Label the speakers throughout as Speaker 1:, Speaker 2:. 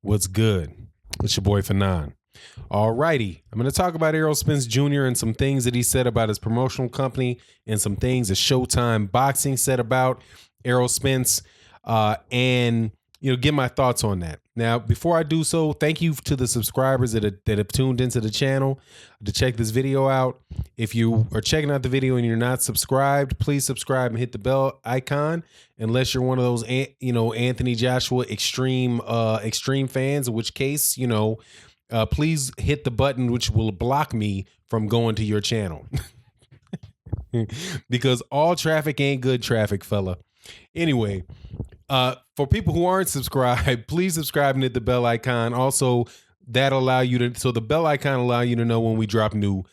Speaker 1: What's good? It's your boy Fanon. Alrighty, I'm going to talk about Errol Spence Jr. and some things that he said about his promotional company and some things that Showtime Boxing said about Errol Spence, and get my thoughts on that. Now, before I do so, thank you to the subscribers that have tuned into the channel to check this video out. If you are checking out the video and you're not subscribed, please subscribe and hit the bell icon. Unless you're one of those, Anthony Joshua extreme fans, in which case, please hit the button which will block me from going to your channel. Because all traffic ain't good traffic, fella. Anyway, for people who aren't subscribed, please subscribe and hit the bell icon. Also, that'll allow you to, so the bell icon allow you to know when we drop new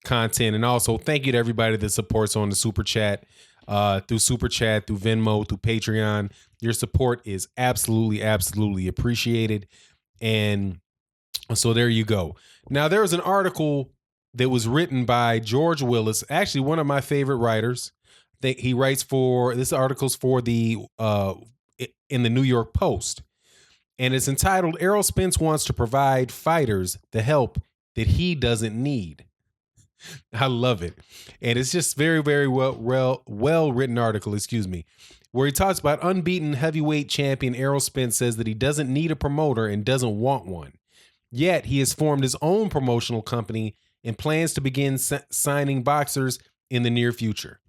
Speaker 1: content. And also, thank you to everybody that supports on the Super Chat, through Venmo, through Patreon. Your support is absolutely appreciated. And so there you go. Now, there was an article that was written by George Willis, actually one of my favorite writers. He writes for, this article's for the in the New York Post, and it's entitled "Errol Spence Wants to Provide Fighters the Help That He Doesn't Need." I love it, and it's just very well written article. Excuse me, where he talks about unbeaten heavyweight champion Errol Spence says that he doesn't need a promoter and doesn't want one. Yet he has formed his own promotional company and plans to begin signing boxers in the near future.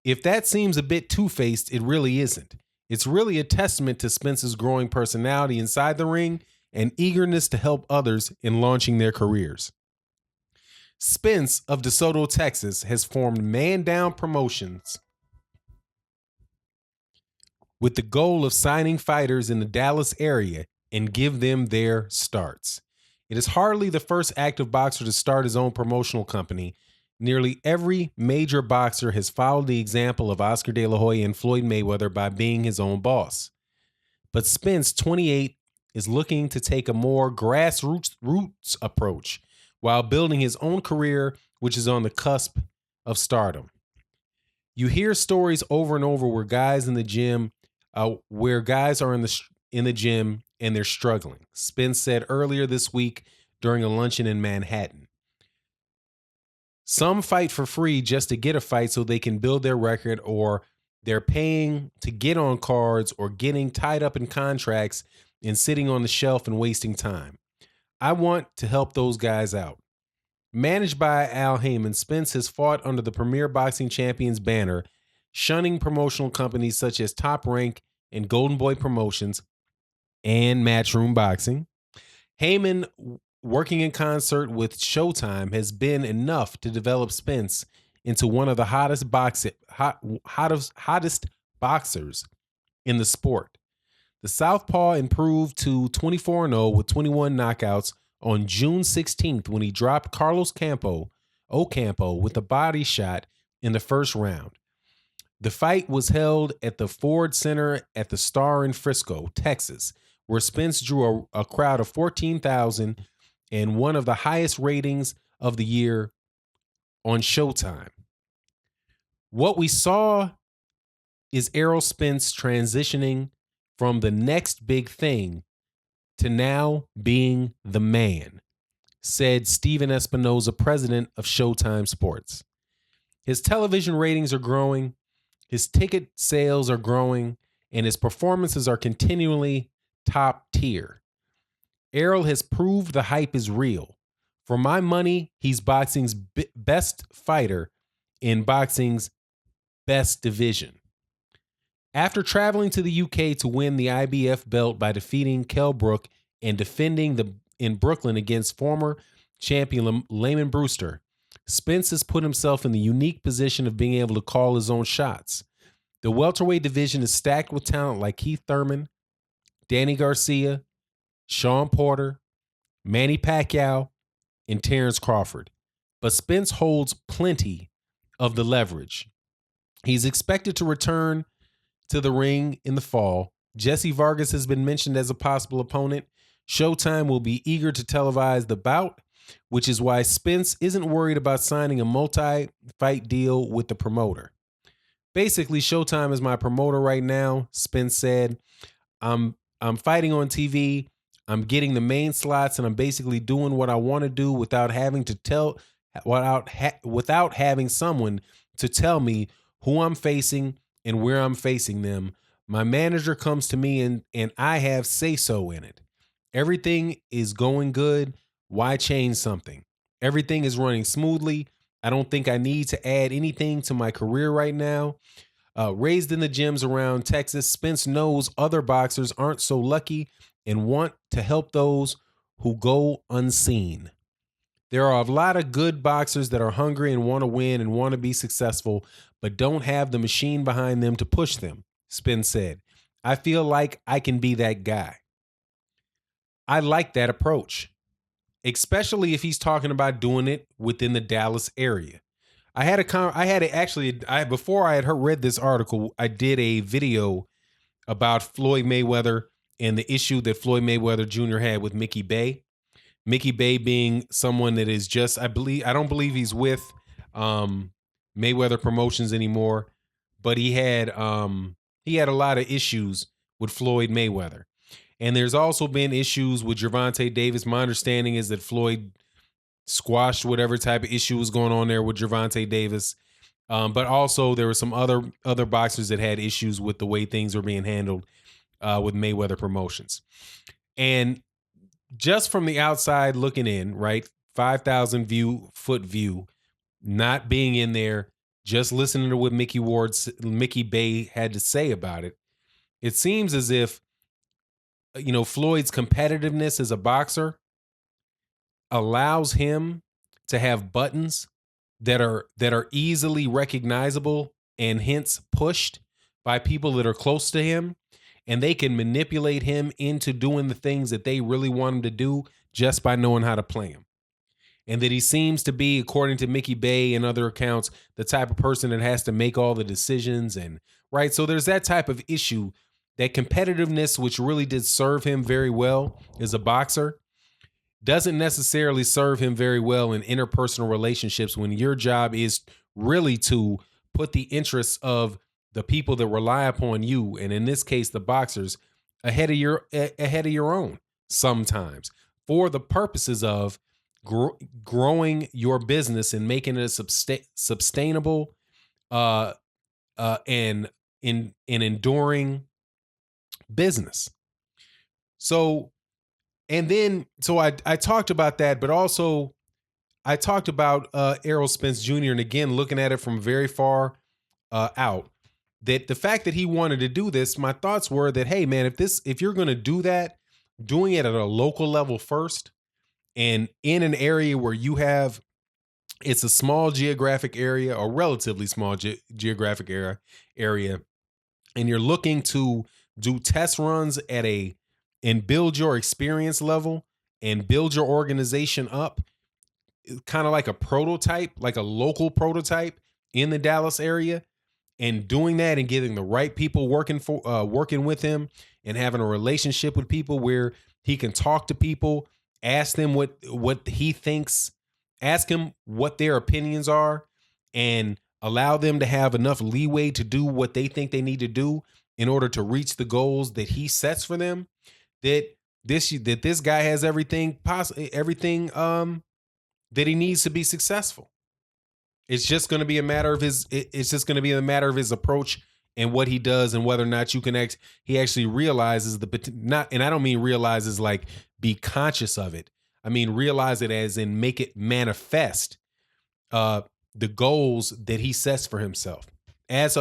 Speaker 1: If that seems a bit two-faced, it really isn't. It's really a testament to Spence's growing personality inside the ring and eagerness to help others in launching their careers. Spence of DeSoto, Texas, has formed Man Down Promotions with the goal of signing fighters in the Dallas area and give them their starts. It is hardly the first active boxer to start his own promotional company. Nearly every major boxer has followed the example of Oscar De La Hoya and Floyd Mayweather by being his own boss. But Spence, 28, is looking to take a more grassroots approach while building his own career, which is on the cusp of stardom. You hear stories over and over where guys in the gym, where guys are in the gym and they're struggling. Spence said earlier this week during a luncheon in Manhattan. Some fight for free just to get a fight so they can build their record, or they're paying to get on cards or getting tied up in contracts and sitting on the shelf and wasting time. I want to help those guys out. Managed by Al Heyman, Spence has fought under the Premier Boxing Champions banner, shunning promotional companies such as Top Rank and Golden Boy Promotions and Matchroom Boxing. Heyman, working in concert with Showtime, has been enough to develop Spence into one of the hottest boxers in the sport. The Southpaw improved to 24-0 with 21 knockouts on June 16th when he dropped Carlos Ocampo with a body shot in the first round. The fight was held at the Ford Center at the Star in Frisco, Texas, where Spence drew a crowd of 14,000 and one of the highest ratings of the year on Showtime. What we saw is Errol Spence transitioning from the next big thing to now being the man, said Steven Espinoza, president of Showtime Sports. His television ratings are growing, his ticket sales are growing, and his performances are continually top tier. Errol has proved the hype is real. For my money, he's boxing's best fighter in boxing's best division. After traveling to the UK to win the IBF belt by defeating Kell Brook and defending in Brooklyn against former champion Layman Brewster, Spence has put himself in the unique position of being able to call his own shots. The welterweight division is stacked with talent like Keith Thurman, Danny Garcia, Sean Porter, Manny Pacquiao, and Terrence Crawford. But Spence holds plenty of the leverage. He's expected to return to the ring in the fall. Jesse Vargas has been mentioned as a possible opponent. Showtime will be eager to televise the bout, which is why Spence isn't worried about signing a multi-fight deal with the promoter. Basically, Showtime is my promoter right now, Spence said. I'm fighting on TV. I'm getting the main slots, and I'm basically doing what I want to do without having to without having someone to tell me who I'm facing and where I'm facing them. My manager comes to me, and I have say so in it. Everything is going good. Why change something? Everything is running smoothly. I don't think I need to add anything to my career right now. Raised in the gyms around Texas, Spence knows other boxers aren't so lucky and want to help those who go unseen. There are a lot of good boxers that are hungry and want to win and want to be successful, but don't have the machine behind them to push them, Spence said. I feel like I can be that guy. I like that approach, especially if he's talking about doing it within the Dallas area. Before I had read this article, I did a video about Floyd Mayweather and the issue that Floyd Mayweather Jr. had with Mickey Bay. Mickey Bay being someone that is just, I don't believe he's with Mayweather Promotions anymore, but he had a lot of issues with Floyd Mayweather. And there's also been issues with Gervonta Davis. My understanding is that Floyd squashed whatever type of issue was going on there with Gervonta Davis. But also there were some other boxers that had issues with the way things were being handled with Mayweather Promotions. And just from the outside looking in, right, 5,000 foot view, not being in there, just listening to what Mickey Bay had to say about it, it seems as if Floyd's competitiveness as a boxer allows him to have buttons that are easily recognizable and hence pushed by people that are close to him, and they can manipulate him into doing the things that they really want him to do just by knowing how to play him. And that he seems to be, according to Mickey Bay and other accounts, the type of person that has to make all the decisions. And right, so there's that type of issue, that competitiveness, which really did serve him very well as a boxer, doesn't necessarily serve him very well in interpersonal relationships when your job is really to put the interests of the people that rely upon you, and in this case the boxers, ahead of your own sometimes, for the purposes of growing your business and making it a sustainable and enduring business. So I talked about that, but also I talked about Errol Spence Jr. and again looking at it from very far out. That the fact that he wanted to do this, my thoughts were that, hey man, if you're going to do that, doing it at a local level first, and in an area where it's a small geographic area, or relatively small geographic area, and you're looking to do test runs and build your experience level and build your organization up, kind of like a prototype, like a local prototype in the Dallas area, and doing that and getting the right people working with him and having a relationship with people where he can talk to people, ask them what he thinks, ask him what their opinions are, and allow them to have enough leeway to do what they think they need to do in order to reach the goals that he sets for them. That this guy has everything that he needs to be successful. It's just going to be a matter of his approach and what he does, and whether or not he actually realizes and I don't mean realizes like be conscious of it. I mean realize it as in make it manifest the goals that he sets for himself as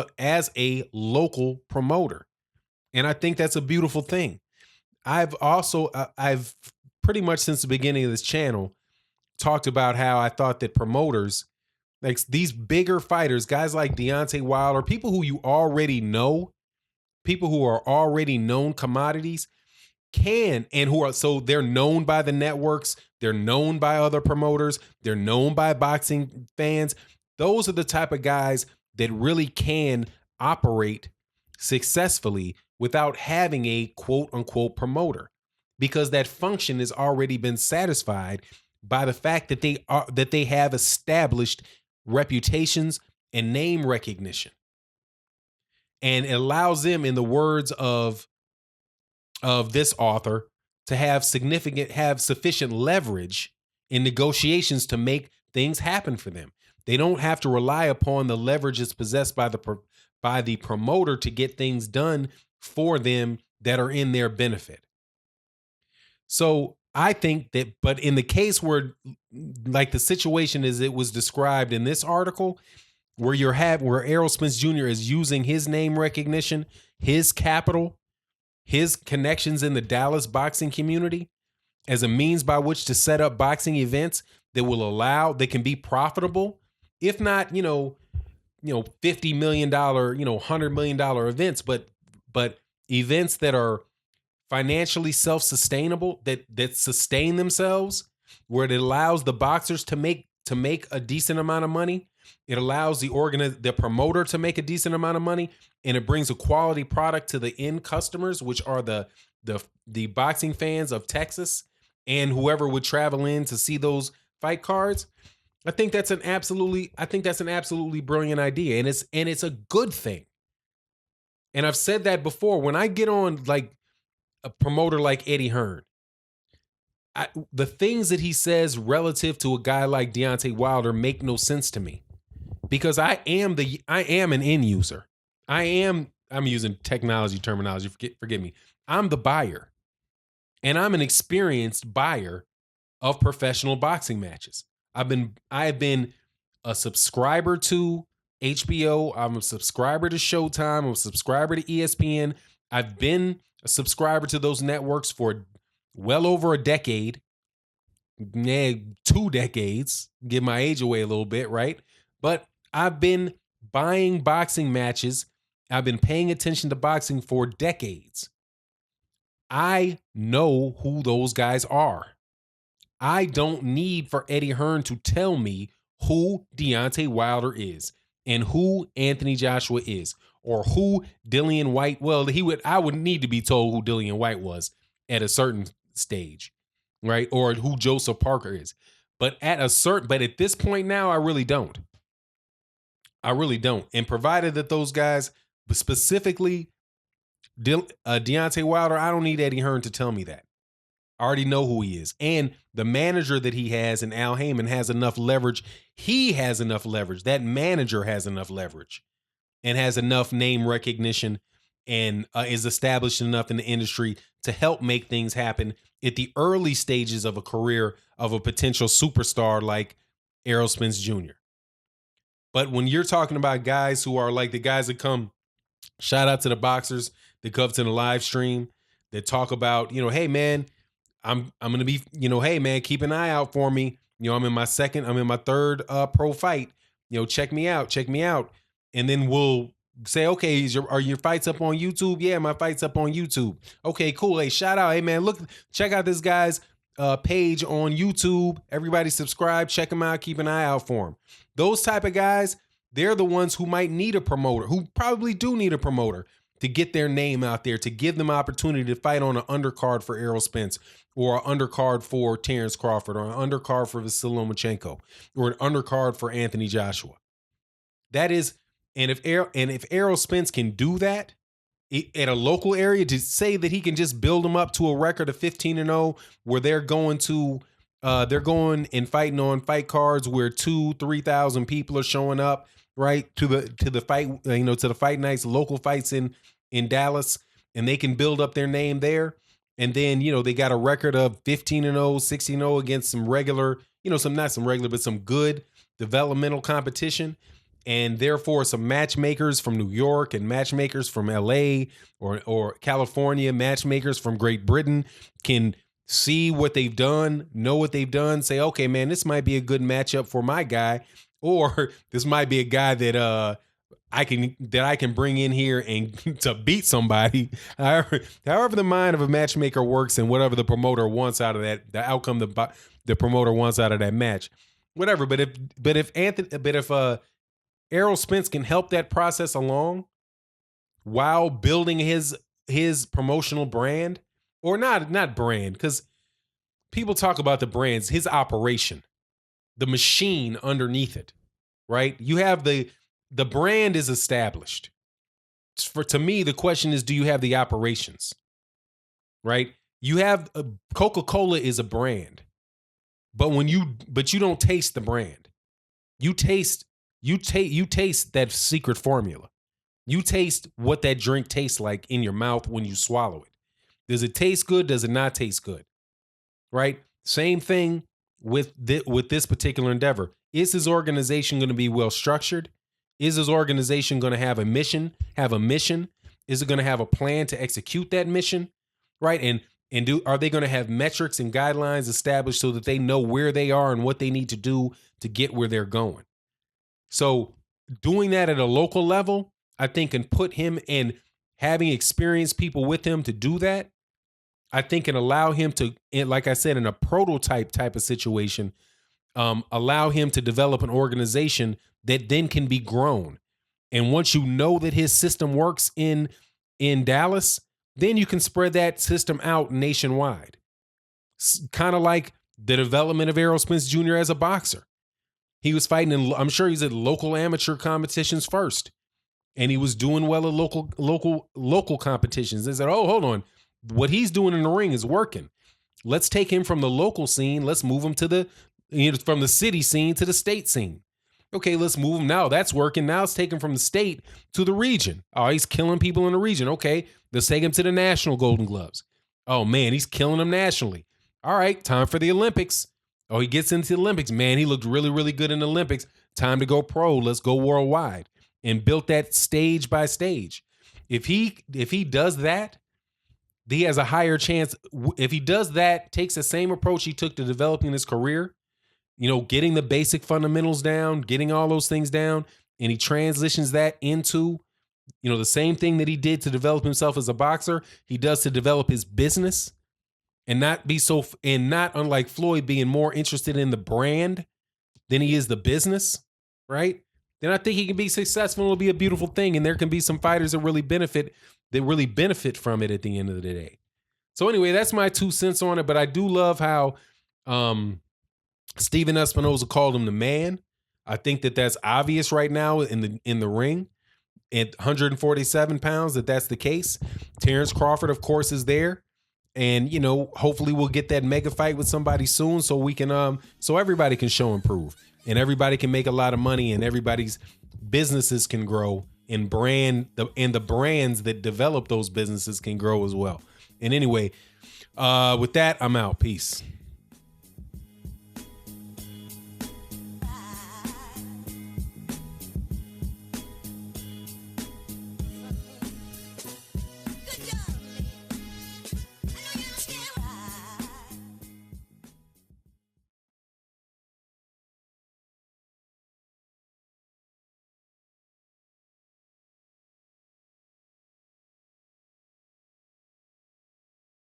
Speaker 1: a local promoter. And I think that's a beautiful thing. I've pretty much since the beginning of this channel talked about how I thought that promoters, like these bigger fighters, guys like Deontay Wilder, people who you already know, people who are already known commodities, they're known by the networks, they're known by other promoters, they're known by boxing fans. Those are the type of guys that really can operate successfully without having a quote unquote promoter, because that function has already been satisfied by the fact that they have established reputations and name recognition. And it allows them, in the words of this author, to have sufficient leverage in negotiations to make things happen for them. They don't have to rely upon the leverage that's possessed by the promoter to get things done for them that are in their benefit. So I think that, but in the case where, like the situation as it was described in this article, where where Errol Spence Jr. is using his name recognition, his capital, his connections in the Dallas boxing community as a means by which to set up boxing events that can be profitable, if not, $50 million, $100 million events, but events that are financially self-sustainable, that sustain themselves, where it allows the boxers to make a decent amount of money. It allows the promoter to make a decent amount of money, and it brings a quality product to the end customers, which are the boxing fans of Texas and whoever would travel in to see those fight cards. I think that's an absolutely brilliant idea, and it's a good thing. And I've said that before. When I get on like a promoter like Eddie Hearn, the things that he says relative to a guy like Deontay Wilder make no sense to me, because I am an end user. I'm using technology terminology. Forgive me. I'm the buyer, and I'm an experienced buyer of professional boxing matches. I have been a subscriber to HBO. I'm a subscriber to Showtime. I'm a subscriber to ESPN. I've been a subscriber to those networks for well over a decade. 2 decades. Give my age away a little bit, right? But I've been buying boxing matches. I've been paying attention to boxing for decades. I know who those guys are. I don't need for Eddie Hearn to tell me who Deontay Wilder is and who Anthony Joshua is, or who Dillian White. Well, I would need to be told who Dillian White was at a certain stage, right? Or who Joseph Parker is. But at this point now, I really don't. And provided that those guys, specifically Deontay Wilder, I don't need Eddie Hearn to tell me that. I already know who he is. And the manager that he has in Al Heyman has enough leverage. He has enough leverage. That manager has enough leverage and has enough name recognition and is established enough in the industry to help make things happen at the early stages of a career of a potential superstar like Errol Spence Jr. But when you're talking about guys who are like the guys that come, shout out to the boxers that come to the live stream that talk about, hey man, I'm gonna be, hey man, keep an eye out for me. I'm in my third pro fight. Check me out. And then we'll say, okay, are your fights up on YouTube? Yeah, my fight's up on YouTube. Okay, cool. Hey, shout out. Hey man, check out this guy's page on YouTube. Everybody subscribe, check him out, keep an eye out for him. Those type of guys, they're the ones who might need a promoter, who probably do need a promoter to get their name out there, to give them opportunity to fight on an undercard for Errol Spence, or an undercard for Terrence Crawford, or an undercard for Vasily Lomachenko, or an undercard for Anthony Joshua. That is, and if Errol Spence can do that at a local area, to say that he can just build them up to a record of 15-0, where they're going and fighting on fight cards where 2,000-3,000 people are showing up, right, to the fight, to the fight nights, local fights in Dallas, and they can build up their name there. And then, they got a record of 15-0, 16-0 against some regular, not some regular, but some good developmental competition. And therefore, some matchmakers from New York and matchmakers from LA or California, matchmakers from Great Britain can see what they've done, know what they've done, say, okay, man, this might be a good matchup for my guy, or this might be a guy that I can bring in here and to beat somebody. However the mind of a matchmaker works, and whatever the promoter wants out of that, the outcome the promoter wants out of that match, whatever. But if Errol Spence can help that process along while building his promotional brand, or not brand, because people talk about the brands, his operation, the machine underneath it, right? You have the brand is established. To me, the question is, do you have the operations, right? You have Coca-Cola is a brand, but you don't taste the brand. You taste that secret formula. You taste what that drink tastes like in your mouth when you swallow it. Does it taste good? Does it not taste good? Right? Same thing with this particular endeavor. Is his organization going to be well structured? Is his organization going to have a mission? Is it going to have a plan to execute that mission? Right? And are they going to have metrics and guidelines established so that they know where they are and what they need to do to get where they're going? So doing that at a local level, I think, can put him in, having experienced people with him to do that, I think can allow him to, like I said, in a prototype type of situation, allow him to develop an organization that then can be grown. And once you know that his system works in Dallas, then you can spread that system out nationwide. Kind of like the development of Errol Spence Jr. as a boxer. He was fighting in, I'm sure he's at local amateur competitions first. And he was doing well at local competitions. They said, oh, hold on. What he's doing in the ring is working. Let's take him from the local scene. Let's move him to from the city scene to the state scene. Okay, let's move him now. That's working. Now let's take him from the state to the region. Oh, he's killing people in the region. Okay, let's take him to the national Golden Gloves. Oh, man, he's killing them nationally. All right, time for the Olympics. Oh, he gets into the Olympics. Man, he looked really, really good in the Olympics. Time to go pro. Let's go worldwide. And built that stage by stage. If he does that, he has a higher chance. If he does that, takes the same approach he took to developing his career, getting the basic fundamentals down, getting all those things down, and he transitions that into, the same thing that he did to develop himself as a boxer, he does to develop his business, and not unlike Floyd, being more interested in the brand than he is the business, right? Then I think he can be successful. It'll be a beautiful thing. And there can be some fighters that really benefit from it at the end of the day. So anyway, that's my 2 cents on it. But I do love how Steven Espinoza called him the man. I think that that's obvious right now in the ring at 147 pounds, that's the case. Terrence Crawford, of course, is there. And, hopefully we'll get that mega fight with somebody soon so we can so everybody can show and prove. And everybody can make a lot of money, and everybody's businesses can grow, and the brands that develop those businesses can grow as well. And anyway, with that, I'm out. Peace.